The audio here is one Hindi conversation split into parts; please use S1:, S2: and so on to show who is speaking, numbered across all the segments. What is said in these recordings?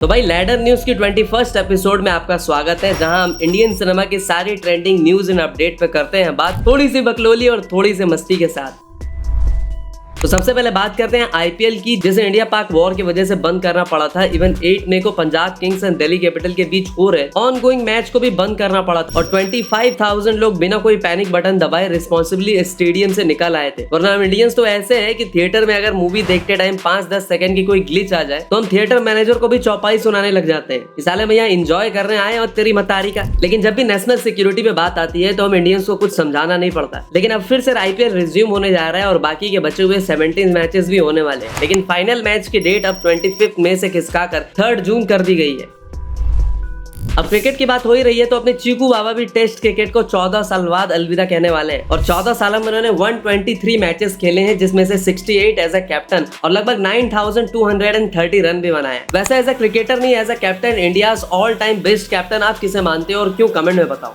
S1: तो भाई लैडर न्यूज की 21st एपिसोड में आपका स्वागत है, जहां हम इंडियन सिनेमा की सारी ट्रेंडिंग न्यूज एंड अपडेट पे करते हैं बात थोड़ी सी बकलोली और थोड़ी सी मस्ती के साथ। तो सबसे पहले बात करते हैं आईपीएल की, जिसे इंडिया पाक वॉर की वजह से बंद करना पड़ा था। इवन 8 मई को Punjab Kings and Delhi capital के बीच हो रहे ऑन गोइंग मैच को भी बंद करना पड़ा था और 25,000 लोग बिना कोई पैनिक बटन दबाए रिस्पॉन्सिबली स्टेडियम से निकल आए थे। वरना हम इंडियंस तो ऐसे हैं कि थिएटर में अगर मूवी देखते टाइम 5-10 सेकंड की कोई ग्लिच आ जाए तो हम थिएटर मैनेजर को भी चौपाई सुनाने लग जाते हैं कि साले भैया एंजॉय करने आए और तेरी मतारी का। लेकिन जब भी नेशनल सिक्योरिटी पे बात आती है तो हम इंडियंस को कुछ समझाना नहीं पड़ता। लेकिन अब फिर से आईपीएल रिज्यूम होने जा रहा है और बाकी के बचे हुए 17 मैचेस भी होने वाले हैं। लेकिन फाइनल मैच की डेट अब 25 मई से खिसकाकर 3 जून कर दी गई है। अब क्रिकेट की बात हो ही रही है तो अपने चीकू बाबा भी टेस्ट क्रिकेट को 14 साल बाद अलविदा कहने वाले हैं और 14 साल में उन्होंने 123 मैचेस खेले हैं, जिसमें से 68 एज अ कैप्टन और लगभग 9,230 रन भी बनाए। वैसे एज अ क्रिकेटर नहीं, as a captain India all time best captain आप किसे मानते हो और क्यों, कमेंट में बताओ।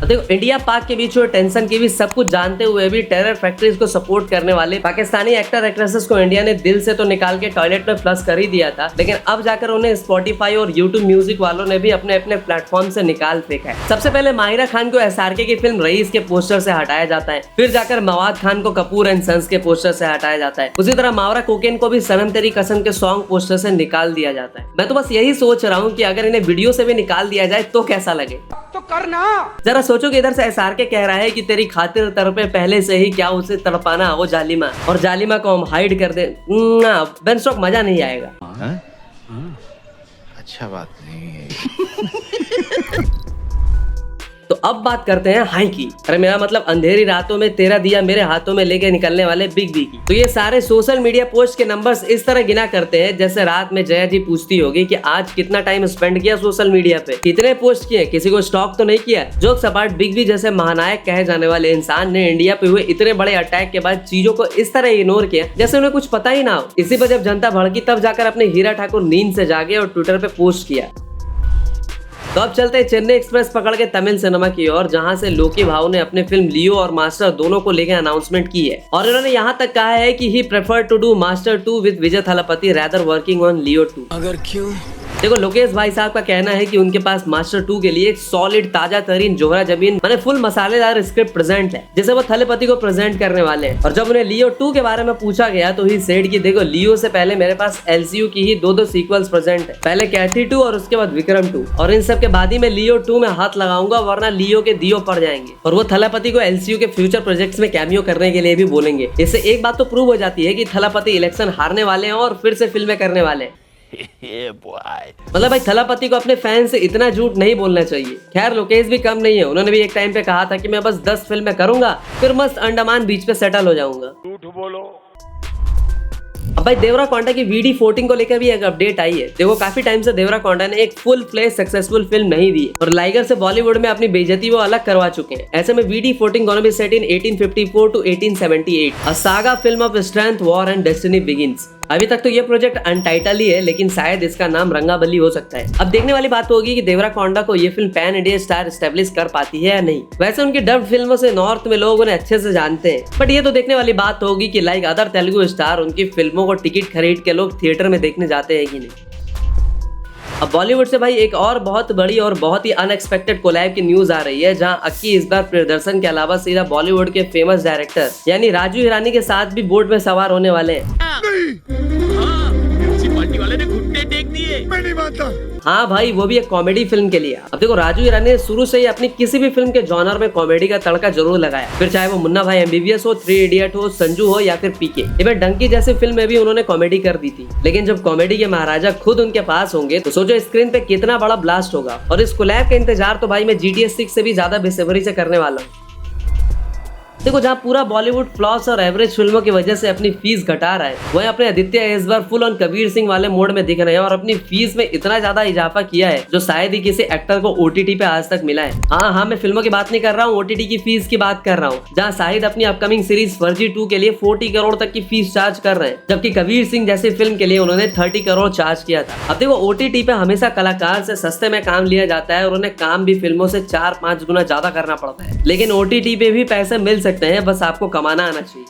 S1: देखो, इंडिया पाक के बीच हुए टेंशन की भी सब कुछ जानते हुए भी टेरर फैक्ट्रीज को सपोर्ट करने वाले पाकिस्तानी एक्टर एक्ट्रेसेस को इंडिया ने दिल से तो निकाल के टॉयलेट में फ्लश कर ही दिया था, लेकिन अब जाकर उन्हें स्पॉटिफाई और यूट्यूब म्यूजिक वालों ने भी अपने अपने प्लेटफॉर्म से निकाल फेंका है। सबसे पहले माहिरा खान को एसआरके की फिल्म रईस के पोस्टर से हटाया जाता है, फिर जाकर मवाद खान को कपूर एंड सन्स के पोस्टर से हटाया जाता है। उसी तरह मावरा कोकेन को भी सनम तेरी कसम के सॉन्ग पोस्टर से निकाल दिया जाता है। मैं तो बस यही सोच रहा हूँ कि अगर इन्हें वीडियो से भी निकाल दिया जाए तो कैसा लगे।
S2: तो करना
S1: जरा सोचो कि इधर से एसआरके कह रहा है कि तेरी खातिर तड़पे पहले से ही, क्या उसे तड़पाना वो जालिमा, और जालिमा को हम हाइड कर दे, बेन स्टॉक मजा नहीं आएगा।
S3: अच्छा बात नहीं है।
S1: तो अब बात करते हैं हाई की, अरे मेरा मतलब अंधेरी रातों में तेरा दिया मेरे हाथों में लेके निकलने वाले बिग बी की। तो ये सारे सोशल मीडिया पोस्ट के नंबर्स इस तरह गिना करते हैं जैसे रात में जया जी पूछती होगी कि आज कितना टाइम स्पेंड किया सोशल मीडिया पे, कितने पोस्ट किए, किसी को स्टॉक तो नहीं किया। जोक्स अपार्ट, बिग बी जैसे महानायक कहे जाने वाले इंसान ने इंडिया पे हुए इतने बड़े अटैक के बाद चीजों को इस तरह इग्नोर किया जैसे उन्हें कुछ पता ही ना हो। इसी पर जब जनता भड़की तब जाकर अपने हीरा ठाकुर नींद से जागे और ट्विटर पे पोस्ट किया। तो अब चलते हैं चेन्नई एक्सप्रेस पकड़ के तमिल सिनेमा की ओर, जहां से लोकी भाव ने अपने फिल्म लियो और मास्टर दोनों को लेकर अनाउंसमेंट की है और इन्होंने यहां तक कहा है कि he prefer to do Master 2 with Vijay Thalapathy rather working on Leo 2।
S3: अगर क्यों?
S1: देखो, लोकेश भाई साहब का कहना है कि उनके पास मास्टर 2 के लिए एक सॉलिड ताजा तरीन जोहरा जमीन माने फुल मसालेदार स्क्रिप्ट प्रेजेंट है, जिसे वो थलेपति को प्रेजेंट करने वाले हैं। और जब उन्हें लियो 2 के बारे में पूछा गया तो ही सेड की देखो, लियो से पहले मेरे पास एलसीयू की ही दो सीक्वल्स प्रेजेंट है, पहले कैथी 2 और उसके बाद विक्रम 2, और इन सब के बाद ही मैं लियो 2 में हाथ लगाऊंगा, वरना लियो के दियो पड़ जाएंगे। और वो थलापति को एलसीयू के फ्यूचर प्रोजेक्ट्स में कैमियो करने के लिए भी बोलेंगे। इससे एक बात तो प्रूव हो जाती है कि थलापति इलेक्शन हारने वाले हैं और फिर से फिल्में करने वाले हैं। मतलब भाई थलापति को अपने फैन से इतना झूठ नहीं बोलना चाहिए। खैर, लोकेश भी कम नहीं है, उन्होंने भी एक टाइम पे कहा था कि मैं बस 10 फिल्में करूंगा फिर मस्त अंडमान बीच पे सेटल हो जाऊंगा।
S2: झूठ बोलो।
S1: अब भाई देवरा कोंडा की वीडी 14 को लेकर भी एक अपडेट आई है। देखो, काफी टाइम से देवरा कोंडा ने एक फुल फ्लेज सक्सेसफुल फिल्म नहीं दी और लाइगर से बॉलीवुड में अपनी बेइज्जती वो अलग करवा चुके हैं। ऐसे में VD 14 gonna be set in 1854 to 1878, a saga film of strength, war and destiny begins. अभी तक तो ये प्रोजेक्ट अनटाइटल ही है, लेकिन शायद इसका नाम रंगाबली हो सकता है। अब देखने वाली बात होगी कि देवरा कोंडा को ये film pan India star establish कर पाती है या नहीं। वैसे उनकी डब्ड फिल्मों से नॉर्थ में लोग उन्हें अच्छे से जानते हैं, बट ये तो देखने वाली बात होगी कि लाइक अदर तेलुगु स्टार उनकी फिल्मों को टिकट खरीद के लोग थिएटर में देखने जाते हैं कि नहीं। अब बॉलीवुड से भाई एक और बहुत बड़ी और बहुत ही अनएक्सपेक्टेड कोलैब की न्यूज आ रही है, जहां अक्की इस बार प्रदर्शन के अलावा सीधा बॉलीवुड के फेमस डायरेक्टर यानी राजू हिरानी के साथ भी बोट में सवार होने वाले हैं।
S2: वाले ने घुटने टेक दिए। मैं नहीं मानता।
S1: हाँ भाई, वो भी एक कॉमेडी फिल्म के लिए। अब देखो, राजू हिरानी ने शुरू से ही अपनी किसी भी फिल्म के जॉनर में कॉमेडी का तड़का जरूर लगाया, फिर चाहे वो मुन्ना भाई एमबीबीएस हो, 3 इडियट हो, संजू हो या फिर पीके। इवन डंकी जैसी फिल्म में भी उन्होंने कॉमेडी कर दी थी। लेकिन जब कॉमेडी के महाराजा खुद उनके पास होंगे तो सोचो स्क्रीन पे कितना बड़ा ब्लास्ट होगा। और इस कोलैब का इंतजार तो भाई मैं GTA 6 से भी ज्यादा बेसब्री से करने वाला हूँ। देखो, जहाँ पूरा बॉलीवुड फ्लॉस और एवरेज फिल्मों की वजह से अपनी फीस घटा रहा है, वहीं अपने आदित्य इस बार फुल ऑन कबीर सिंह वाले मोड में दिख रहे हैं और अपनी फीस में इतना ज्यादा इजाफा किया है जो शायद ही किसी एक्टर को OTT पे आज तक मिला है। हाँ, मैं फिल्मों की बात नहीं कर रहा हूँ, OTT की फीस की बात कर रहा हूँ, जहाँ शाहिद अपनी अपकमिंग सीरीज फर्जी 2 के लिए 40 करोड़ तक की फीस चार्ज कर रहे हैं, जबकि कबीर सिंह जैसी फिल्म के लिए उन्होंने 30 करोड़ चार्ज किया था। अब देखो, OTT पे हमेशा कलाकार से सस्ते में काम लिया जाता है और उन्हें काम भी फिल्मों से 4-5 गुना ज्यादा करना पड़ता है। लेकिन OTT पे भी पैसे मिल सकते हैं, बस आपको कमाना आना चाहिए।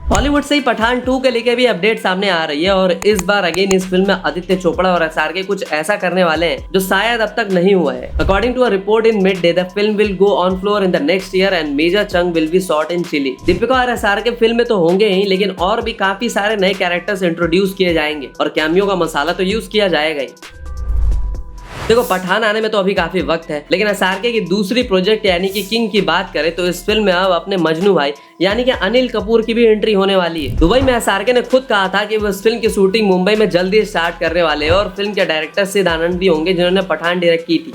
S1: हॉलीवुड से ही पठान 2 के लेके भी अपडेट सामने आ रही है और इस बार अगेन इस फिल्म में आदित्य चोपड़ा और SRK कुछ ऐसा करने वाले हैं जो शायद अब तक नहीं हुआ है। According to a report in mid day, the film will go on floor in the next year and major chunk will be shot in Chile. Deepika और SRK फिल्म में तो होंगे ही, लेकिन और भी काफी सारे नए कैरेक्टर्स इंट्रोड्यूस किए जाएंगे और कैमियो का मसाला तो यूज किया जाएगा ही। देखो पठान आने में तो अभी काफी वक्त है, लेकिन SRK की दूसरी प्रोजेक्ट यानी कि किंग की बात करें तो इस फिल्म में अब अपने मजनू भाई यानी कि अनिल कपूर की भी एंट्री होने वाली है। दुबई में SRK ने खुद कहा था कि वो इस फिल्म की शूटिंग मुंबई में जल्दी स्टार्ट करने वाले हैं और फिल्म के डायरेक्टर सिद्ध आनंद भी होंगे जिन्होंने पठान डायरेक्ट की थी।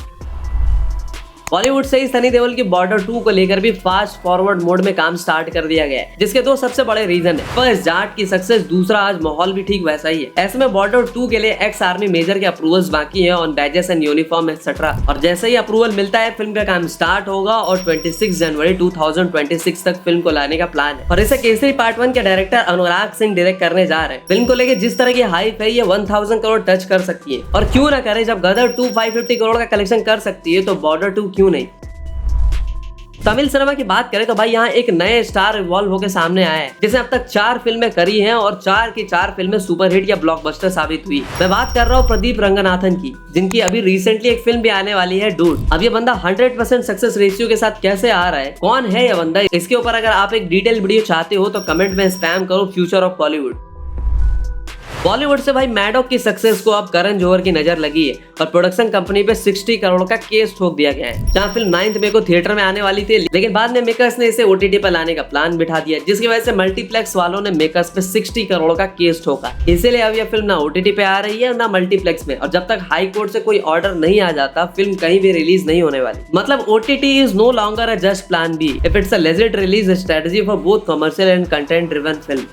S1: बॉलीवुड से ही सनी देओल की बॉर्डर 2 को लेकर भी फास्ट फॉरवर्ड मोड में काम स्टार्ट कर दिया गया है, जिसके दो सबसे बड़े रीजन है। फर्स्ट, जाट की सक्सेस, दूसरा आज माहौल भी ठीक वैसा ही है। ऐसे में बॉर्डर 2 के लिए एक्स आर्मी मेजर के अप्रूवल्स बाकी है on badges and uniform etcetera, और जैसे ही अप्रूवल मिलता है फिल्म का काम स्टार्ट होगा और 26 जनवरी 2026 तक फिल्म को लाने का प्लान है। और इसे केसरी पार्ट 1 के डायरेक्टर अनुराग सिंह डायरेक्ट करने जा रहे हैं। फिल्म को लेकर जिस तरह की हाइप है, ये 1000 करोड़ टच कर सकती है, और क्यों ना करे, जब गदर 2 550 करोड़ का कलेक्शन कर सकती है तो बॉर्डर 2 क्यों नहीं। तमिल सिनेमा की बात करें तो भाई यहाँ एक नए स्टार इवॉल्व होकर सामने आया है, जिसने अब तक 4 फिल्में करी हैं और 4 की 4 फिल्में सुपरहिट या ब्लॉकबस्टर साबित हुई। मैं बात कर रहा हूँ प्रदीप रंगनाथन की, जिनकी अभी रिसेंटली एक फिल्म भी आने वाली है डूड। अब ये बंदा 100% सक्सेस रेशियो के साथ कैसे आ रहा है, कौन है ये बंदा, इसके ऊपर अगर आप एक डिटेल वीडियो चाहते हो तो कमेंट में स्पैम करो फ्यूचर ऑफ बॉलीवुड। बॉलीवुड से भाई मैडॉक की सक्सेस को अब करण जौहर की नजर लगी है और प्रोडक्शन कंपनी पे 60 करोड़ का केस ठोक दिया गया है। जहां फिल्म 9 मई को थिएटर में आने वाली थी, लेकिन बाद में मेकर्स ने इसे OTT पर लाने का प्लान बिठा दिया, जिसकी वजह से मल्टीप्लेक्स वालों ने मेकर्स पे 60 करोड़ का केस ठोका। इसीलिए अब यह फिल्म ना OTT पे आ रही है ना मल्टीप्लेक्स में, और जब तक हाई कोर्ट से कोई ऑर्डर नहीं आ जाता फिल्म कहीं भी रिलीज नहीं होने वाली। मतलब OTT is no longer a just plan B if it's a legit release strategy for both commercial and content driven film.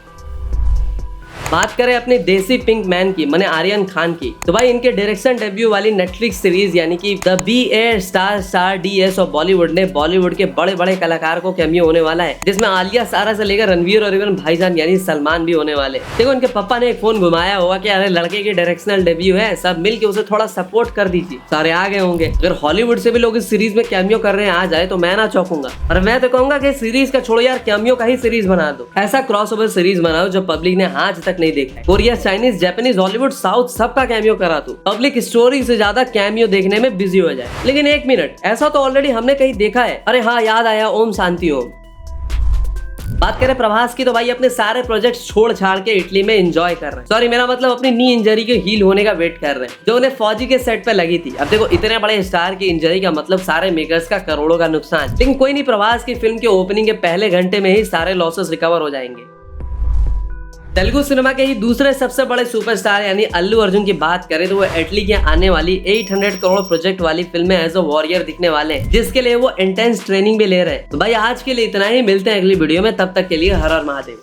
S1: बात करें अपने देसी पिंक मैन की, माने आर्यन खान की, तो भाई इनके डायरेक्शन डेब्यू वाली नेटफ्लिक्स सीरीज यानी कि द BA***DS ऑफ बॉलीवुड ने बॉलीवुड के बड़े बड़े कलाकार को कैमियो होने वाला है, जिसमें आलिया सारा से लेकर रणवीर और इवन भाईजान यानी सलमान भी होने वाले। देखो इनके पापा ने एक फोन घुमाया होगा कि अरे लड़के की डायरेक्शनल डेब्यू है, सब मिलके उसे थोड़ा सपोर्ट कर दीजिए। सारे आ गए होंगे। अगर हॉलीवुड से भी लोग इस सीरीज में कैमियो कर रहे हैं आ जाए तो मैं ना चौंकूंगा, और मैं तो कहूंगा कि सीरीज का छोड़ो यार, कैमियो का ही सीरीज बना दो। ऐसा क्रॉसओवर सीरीज बनाओ जो पब्लिक ने आज तक नहीं देखा है। Korea, Chinese, Japanese, Hollywood, south सबका कैमियो करा दो, पब्लिक स्टोरी से ज्यादा कैमियो देखने में बिजी हो जाए। लेकिन एक मिनट, ऐसा तो ऑलरेडी हमने कहीं देखा है। अरे हाँ, याद आया, ओम शांति ओम। बात करें प्रभास की तो भाई अपने सारे प्रोजेक्ट्स छोड़ छाड़ के इटली में एंजॉय कर रहे हैं। सॉरी, मेरा मतलब अपनी नी इंजरी के हील होने का वेट कर रहे हैं जो उन्हें फौजी के सेट पे लगी थी। अब देखो इतने बड़े स्टार की इंजरी का मतलब सारे मेकर्स का करोड़ों का नुकसान, लेकिन कोई नहीं, प्रभास की फिल्म के ओपनिंग के पहले घंटे में ही सारे लॉसेस रिकवर हो जाएंगे। तेलुगु सिनेमा के ही दूसरे सबसे बड़े सुपरस्टार यानी अल्लू अर्जुन की बात करें तो वो इटली के आने वाली 800 करोड़ प्रोजेक्ट वाली फिल्म में एज अ वॉरियर दिखने वाले हैं, जिसके लिए वो इंटेंस ट्रेनिंग भी ले रहे हैं। तो भाई आज के लिए इतना ही, मिलते हैं अगली वीडियो में, तब तक के लिए हर हर महादेव।